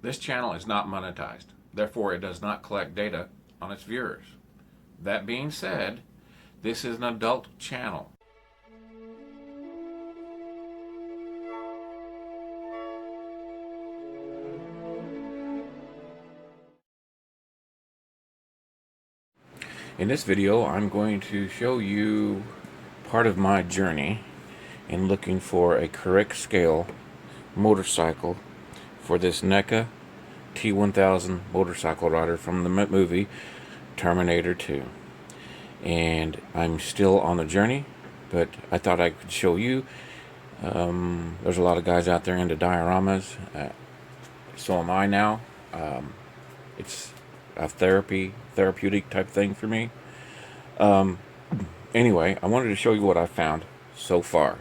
This channel is not monetized, therefore it does not collect data on its viewers. That being said, this is an adult channel. In this video, I'm going to show you part of my journey in looking for a correct scale motorcycle for this NECA T1000 motorcycle rider from the movie Terminator 2. And I'm still on the journey, but I thought I could show you. There's a lot of guys out there into dioramas. So am I now. It's a therapeutic type thing for me. Anyway, I wanted to show you what I found so far.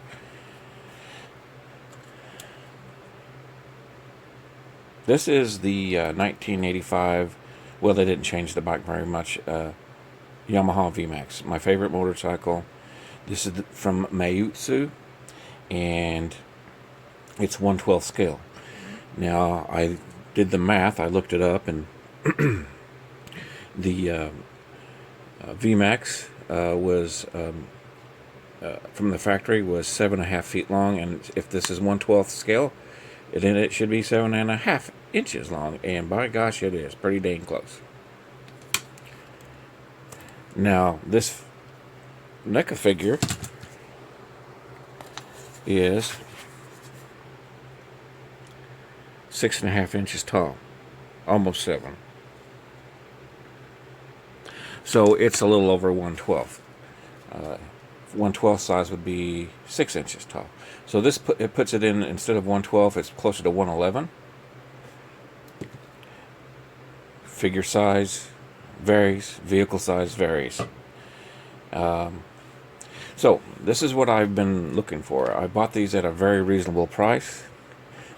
This is the 1985, well, they didn't change the bike very much, Yamaha V-Max, my favorite motorcycle. This is from Mayutsu, and it's 1/12 scale. Now, I did the math, I looked it up, and the V-Max was from the factory was 7.5 feet long, and if this is 1/12 scale, then it should be 7.5 inches long, and by gosh, it is pretty dang close. Now, this NECA figure is 6.5 inches tall, almost 7. So it's a little over 1/12. 1/12 size would be 6 inches tall. So this it puts it in, instead of 1/12, it's closer to 1/11. Figure size varies, vehicle size varies. So this is what I've been looking for. I bought these at a very reasonable price.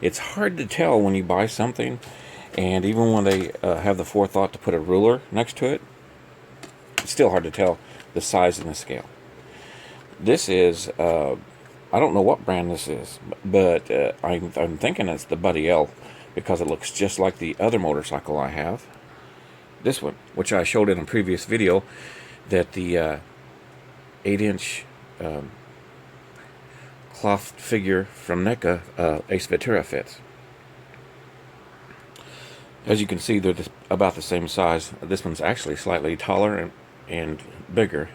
It's hard to tell when you buy something, and even when they have the forethought to put a ruler next to it, it's still hard to tell the size and the scale. This is, I don't know what brand this is, but I'm thinking it's the Buddy L, because it looks just like the other motorcycle I have. This one, which I showed in a previous video, that the 8-inch cloth figure from NECA, Ace Ventura, fits. As you can see, they're about the same size. This one's actually slightly taller and bigger.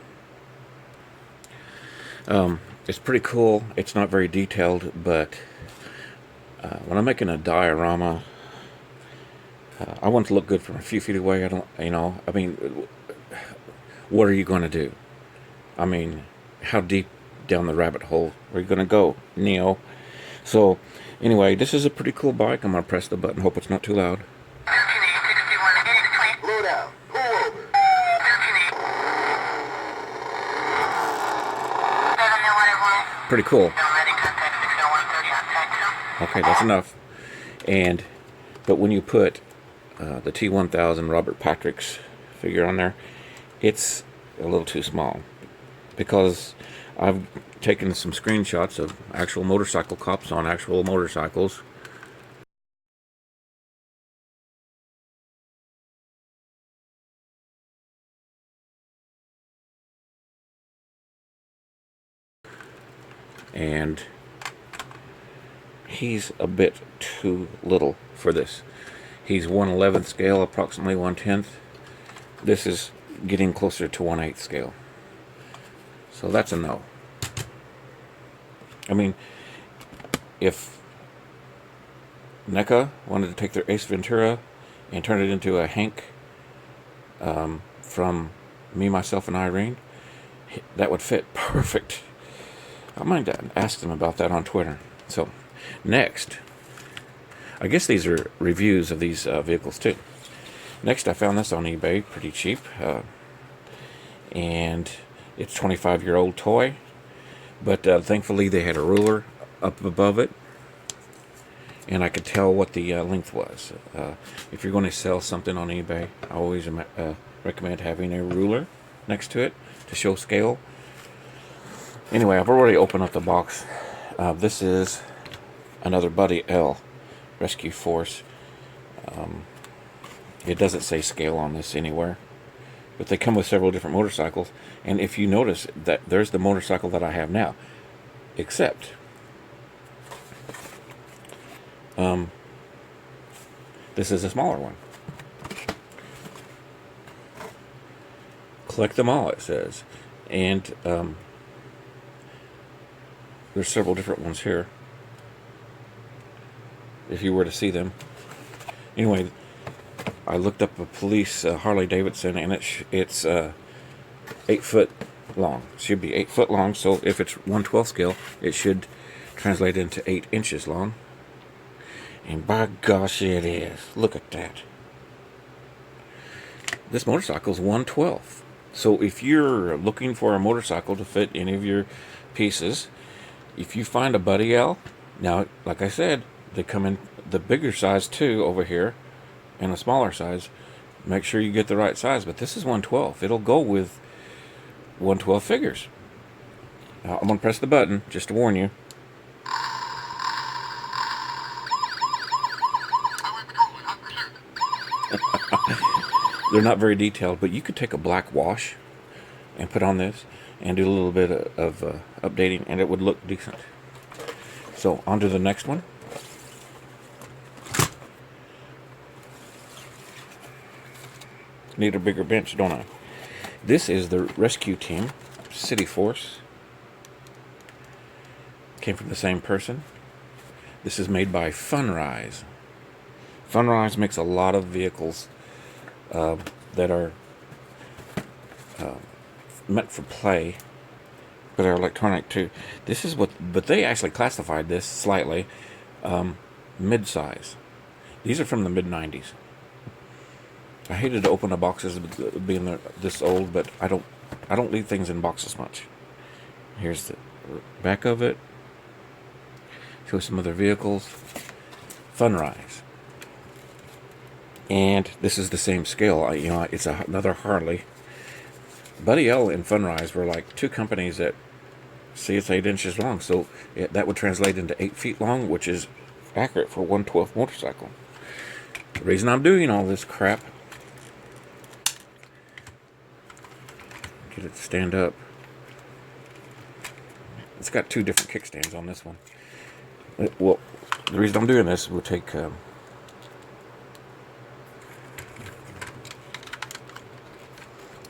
It's pretty cool. It's not very detailed, but when I'm making a diorama, I want it to look good from a few feet away. I mean, what are you going to do? I mean, how deep down the rabbit hole are you going to go, Neo? So, anyway, this is a pretty cool bike. I'm going to press the button. Hope it's not too loud. Pretty cool. Okay, that's enough. But when you put the T1000 Robert Patrick's figure on there, it's a little too small, because I've taken some screenshots of actual motorcycle cops on actual motorcycles. And he's a bit too little for this. He's 1/11 scale, approximately 1/10. This is getting closer to 1/8 scale. So that's a no. I mean, if NECA wanted to take their Ace Ventura and turn it into a Hank from Me, Myself, and Irene, that would fit perfect. I might ask them about that on Twitter. So, next, I guess these are reviews of these vehicles too. Next, I found this on eBay, pretty cheap, and it's a 25-year-old toy, but thankfully they had a ruler up above it, and I could tell what the length was. If you're going to sell something on eBay, I always recommend having a ruler next to it to show scale. Anyway, I've already opened up the box. This is another Buddy L Rescue Force It doesn't say scale on this anywhere, but they come with several different motorcycles. And if you notice that there's the motorcycle that I have now, except this is a smaller one. Collect them all, it says. And there's several different ones here, if you were to see them. Anyway, I looked up a police Harley Davidson, and it's 8 foot long. It should be 8 foot long, so if it's 1/12 scale, it should translate into 8 inches long. And by gosh, it is. Look at that. This motorcycle is 1/12. So if you're looking for a motorcycle to fit any of your pieces, if you find a Buddy L, now, like I said, they come in the bigger size too over here, and a smaller size. Make sure you get the right size, but this is 1/12. It'll go with 1/12 figures. Now, I'm going to press the button just to warn you. They're not very detailed, but you could take a black wash and put on this and do a little bit of updating, and it would look decent. So on to the next one. Need a bigger bench, don't I? This is the rescue team, City Force. Came from the same person. This is made by Funrise. Funrise makes a lot of vehicles that are meant for play, but are electronic too. This is but they actually classified this slightly mid-size. These are from the mid-90s. I hated to open the boxes being this old, but I don't leave things in boxes much. Here's the back of it. Show some other vehicles. Funrise. And this is the same scale. It's another Harley. Buddy L and Funrise were like two companies that, see, it's 8 inches long, so that would translate into 8 feet long, which is accurate for 1/12 motorcycle. The reason I'm doing all this crap, get it to stand up. It's got 2 different kickstands on this one. Well, the reason I'm doing this, we'll take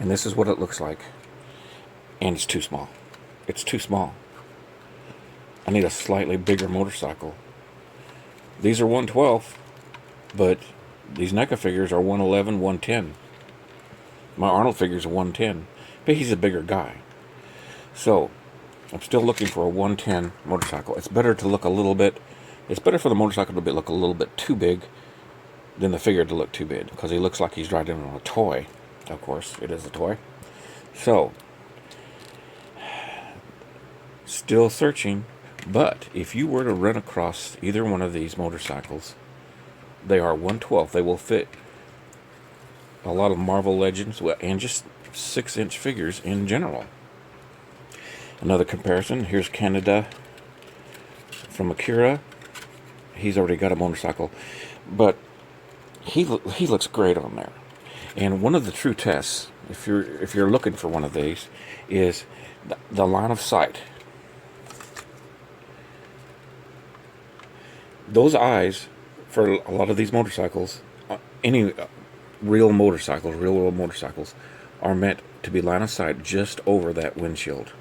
and this is what it looks like. And it's too small. It's too small. I need a slightly bigger motorcycle. These are 1/12, but these NECA figures are 111, 110. My Arnold figures are 110, but he's a bigger guy. So, I'm still looking for a 110 motorcycle. It's better to look a little bit, it's better for the motorcycle to look a little bit too big than the figure to look too big, because he looks like he's riding on a toy. Of course, it is a toy. So, still searching, but if you were to run across either one of these motorcycles, they are 1/12. They will fit a lot of Marvel Legends and just 6-inch figures in general. Another comparison, here's Canada from Akira. He's already got a motorcycle, but he looks great on there. And one of the true tests, if you're looking for one of these, is the line of sight. Those eyes, for a lot of these motorcycles, any real world motorcycles, are meant to be line of sight just over that windshield.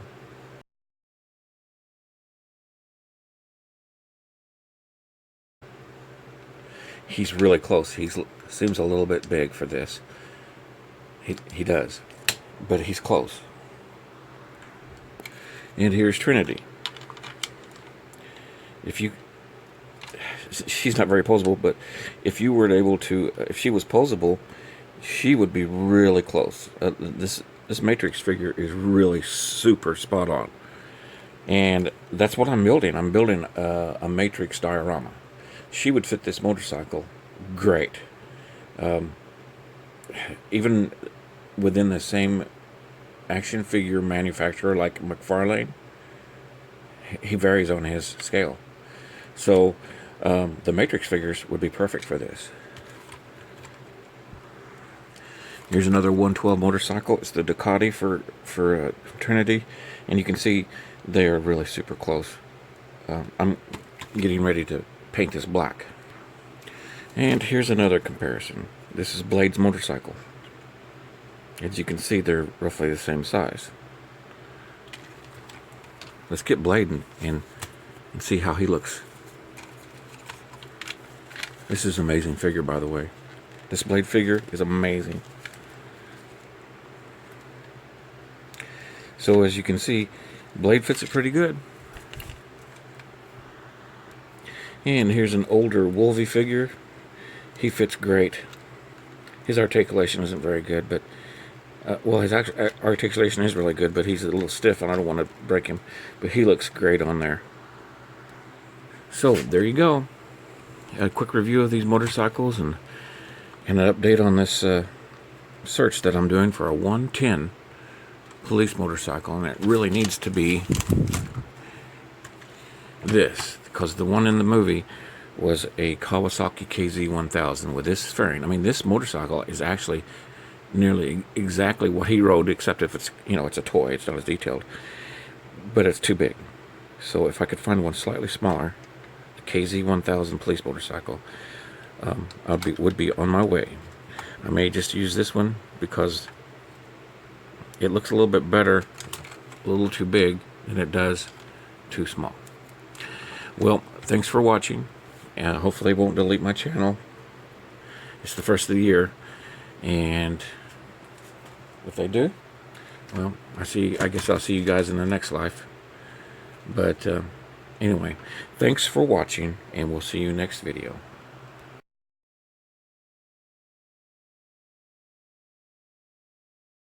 He's really close. He seems a little bit big for this. He does, but he's close. And here's Trinity. She's not very posable, but if you were able to, if she was posable, she would be really close. This Matrix figure is really super spot on, and that's what I'm building. I'm building a Matrix diorama. She would fit this motorcycle great. Even within the same action figure manufacturer like McFarlane, he varies on his scale. So the Matrix figures would be perfect for this. Here's another 112 motorcycle. It's the Ducati for Trinity, and you can see they are really super close. I'm getting ready to paint this black. And here's another comparison. This is Blade's motorcycle. As you can see, they're roughly the same size. Let's get Blade and see how he looks. This is an amazing figure, by the way. This Blade figure is amazing. So as you can see, Blade fits it pretty good. And here's an older Wolvie figure. He fits great. His articulation isn't very good, but well, his articulation is really good, but he's a little stiff, and I don't want to break him. But he looks great on there. So there you go. A quick review of these motorcycles and an update on this search that I'm doing for a 110 police motorcycle, and it really needs to be this, because the one in the movie was a Kawasaki KZ-1000 with this fairing. I mean, this motorcycle is actually nearly exactly what he rode, except if it's, you know, it's a toy, it's not as detailed, but it's too big. So if I could find one slightly smaller, the KZ-1000 police motorcycle, would be on my way. I may just use this one because it looks a little bit better, a little too big, than it does too small. Well, thanks for watching. Hopefully they won't delete my channel. It's the first of the year, and if they do, well, I guess I'll see you guys in the next life. But anyway, thanks for watching, and we'll see you next video.